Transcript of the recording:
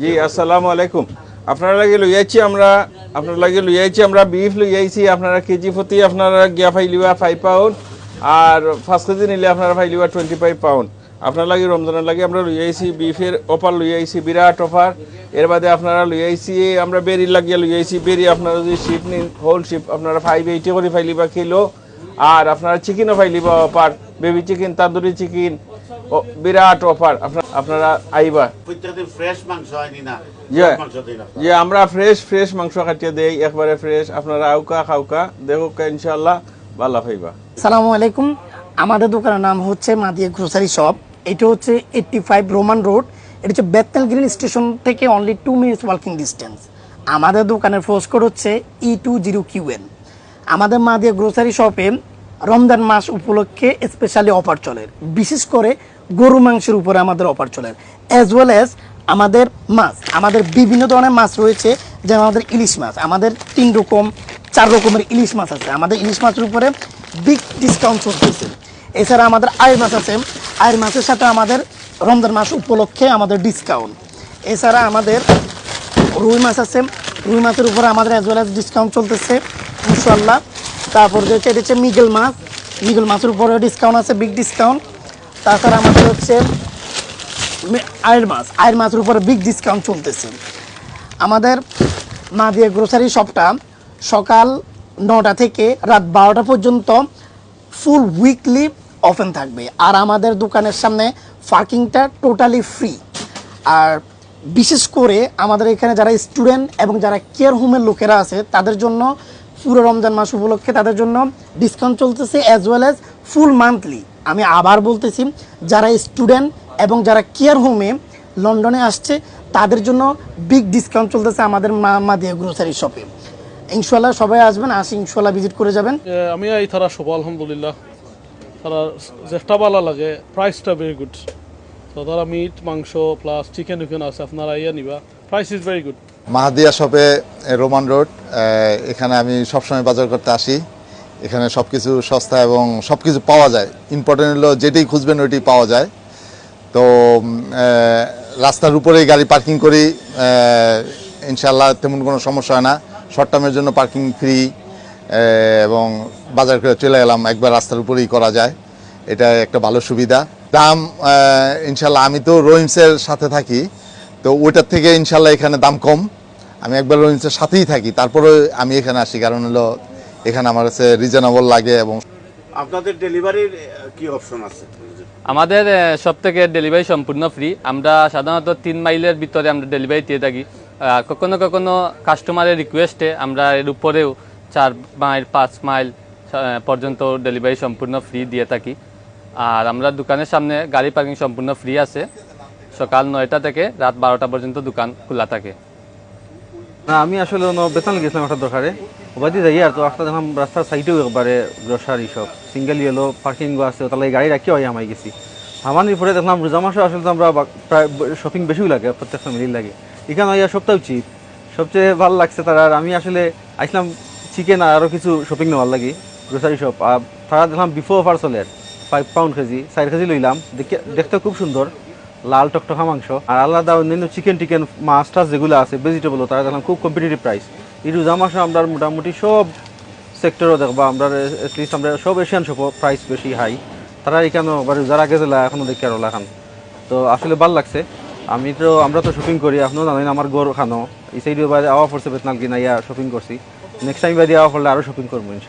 জি আসসালামু আলাইকুম। আপনারা লাগে লইয়াছি আমরা বিফ লইয়াছি আপনারা কেজি প্রতি আপনারা গিয়া ফাইলিবা 5 পাউন্ড আর 5 কেজি নিলে আপনারা ফাইলিবা 25 পাউন্ড। আপনারা লাগে রমজানের লাগে আমরা লইয়াছি বিফের অফার লইয়াছি বিরাট অফার। এর বাদে আপনারা লইয়াছি আমরা বেরি লাগিয়া লইয়াছি বেরি আপনারা যদি শিপ নিন হোল শিপ আপনারা 580 করে ফাইলিবা কিলো আর আপনারা চিকেনও ফাইলিবা offer baby chicken tandoori chicken বিরাট অফার আপনারা আইবা প্রত্যেকদিন ফ্রেশ মাংস হয়নি না যে আমরা ফ্রেশ মাংস কাটিয়ে দেই একবারে ফ্রেশ আপনারা আউকা খাউকা দেখুকা ইনশাআল্লাহ ভালো পাইবা। আসসালামু আলাইকুম। আমাদের দোকানের নাম হচ্ছে মাদিয়া গ্রোসারি শপ। এটা হচ্ছে 85 রোমান রোড। এটা হচ্ছে বেতনাল গ্রিন স্টেশন থেকে অনলি 2 মিনিটস ওয়াকিং ডিস্টেন্স। আমাদের দোকানের পোস্ট কোড হচ্ছে E20QN। আমাদের মাদিয়া গ্রোসারি শপে রমজান মাস উপলক্ষে স্পেশালি অফার চলে, বিশেষ করে গরু মাংসের উপরে আমাদের অফার চলে, অ্যাজ ওয়েল অ্যাজ আমাদের মাছ, আমাদের বিভিন্ন ধরনের মাছ রয়েছে। যেমন আমাদের ইলিশ মাছ, আমাদের 4 রকমের ইলিশ মাছ আছে। আমাদের ইলিশ মাছের উপরে বিগ ডিসকাউন্ট চলতেছে। এছাড়া আমাদের আয়ের মাছ আছে, আয়ের মাছের সাথে আমাদের রমজান মাস উপলক্ষে আমাদের ডিসকাউন্ট। এছাড়া আমাদের রুই মাছ আছে, রুই মাছের উপরে আমাদের অ্যাজ ওয়েল অ্যাজ ডিসকাউন্ট চলতেছে ইনশাআল্লাহ। তারপর যে এটা হচ্ছে মিগল মাছের উপরে ডিসকাউন্ট আছে, বিগ ডিসকাউন্ট। তাছাড়া আমাদের হচ্ছে আয়ের মাছের উপরে বিগ ডিসকাউন্ট চলতেছে। আমাদের মাদিয়া গ্রোসারি শপটা সকাল 9টা থেকে রাত 12টা পর্যন্ত ফুল উইকলি ওপেন থাকবে। আর আমাদের দোকানের সামনে পার্কিংটা টোটালি ফ্রি। আর বিশেষ করে আমাদের এখানে যারা স্টুডেন্ট এবং যারা কেয়ার হোমের লোকেরা আছে তাদের জন্য পুরো রমজান মাস উপলক্ষে তাদের জন্য ডিসকাউন্ট চলতেছে, অ্যাজ ওয়েল অ্যাজ ফুল মান্থলি। আমি আবার বলতেছি, যারা স্টুডেন্ট এবং যারা কেয়ার হোমে লন্ডনে আসছে তাদের জন্য বিগ ডিসকাউন্ট চলতেছে আমাদের মাদিয়া গ্রোসারি শপে। ইনশাল্লাহ সবাই আসবেন, ইনশাল্লাহ ভিজিট করে যাবেন। আমি এই তারা সব আলহামদুলিল্লাহ তারা যেটা ভালো লাগে, প্রাইসটা ভেরি গুড। তো তারা মিট মাংস প্লাস চিকেন আছে, আপনারা ইয়ে নিবা, প্রাইস ইজ ভেরি গুড। মাহাদিয়া শপে রোমান রোড, এখানে আমি সবসময় বাজার করতে আসি। এখানে সব কিছু সস্তা এবং সব কিছু পাওয়া যায়। ইম্পর্টেন্ট হলো যেটাই খুঁজবেন ওইটাই পাওয়া যায়। তো রাস্তার উপরেই গাড়ি পার্কিং করি, ইনশাল্লাহ তেমন কোনো সমস্যা হয় না। শর্ট টার্মের জন্য পার্কিং ফ্রি এবং বাজার করে চলে গেলাম, একবার রাস্তার উপরেই করা যায়। এটা একটা ভালো সুবিধা। দাম ইনশাল্লাহ, আমি তো রহিমসের সাথে থাকি, তো ওইটার থেকে ইনশাল্লাহ এখানে দাম কম। আমি একবার রহিমসের সাথেই থাকি, তারপরে আমি এখানে আসি, কারণ হলো এখানে আমার কাছে রিজনেবল লাগে। এবং আপনাদের ডেলিভারির কি অপশন আছে? আমাদের সব থেকে ডেলিভারি সম্পূর্ণ ফ্রি। আমরা সাধারণত 3 মাইলের ভিতরে আমরা ডেলিভারি দিয়ে থাকি। কখনো কখনো কাস্টমারের রিকোয়েস্টে আমরা এর উপরেও 4 মাইল 5 মাইল পর্যন্ত ডেলিভারি সম্পূর্ণ ফ্রি দিয়ে থাকি। আর আমরা দোকানের সামনে গাড়ি পার্কিং সম্পূর্ণ ফ্রি আছে। সকাল 9টা থেকে রাত 12টা পর্যন্ত দোকান খোলা থাকে। না, আমি আসলে বেতন গেছিলাম একটা দরকারে, ওবাদি যাই। আর তো একটা দেখলাম রাস্তার সাইডেও একবারে গ্রোসারি শপ, সিঙ্গেল ইয়েলো পার্কিংও আছে, তাহলে গাড়ি রাখিও আমি গেছি। আমাদের পরে দেখলাম রোজা মাসে আসলে তো আমরা প্রায় শপিং বেশিও লাগে, প্রত্যেক ফ্যামিলির লাগে। এখানে আইয়া সবটাও চিপ, সবচেয়ে ভালো লাগছে তারা। আর আমি আসলে আসলাম চিকেন আর আরও কিছু শপিং নেওয়ার লাগে গ্রোসারি শপ। আর তারা দেখলাম বিফোর অফার চলে 5 পাউন্ড কেজি, 4 কেজি লইলাম। দেখতে খুব সুন্দর, লাল টকটকা মাংস। আর আলাদা অন্যান্য চিকেন মাছ টাছ যেগুলো আছে ভেজিটেবলও তারা দেখলাম খুব কম্পিটিটিভ প্রাইস। এই রোজা মাসে আমরা মোটামুটি সব সেক্টরও দেখবা, আমরা এটলিস্ট আমরা সব এশিয়ান শপও প্রাইস বেশি হাই। তারা এখানে রোজার আগে জেলা এখনও দেখি আর এখন তো আসলে ভালো লাগছে। আমরা তো শপিং করি, আপনিও জানেন আমার গড় খানো এই সাইডে বাইরে আওয়া পড়ছে বেতনাল কিনা ইয়া শপিং করছি। নেক্সট টাইম বাইরে আওয়া পড়লে আরও শপিং করবো ইনশাল্লাহ।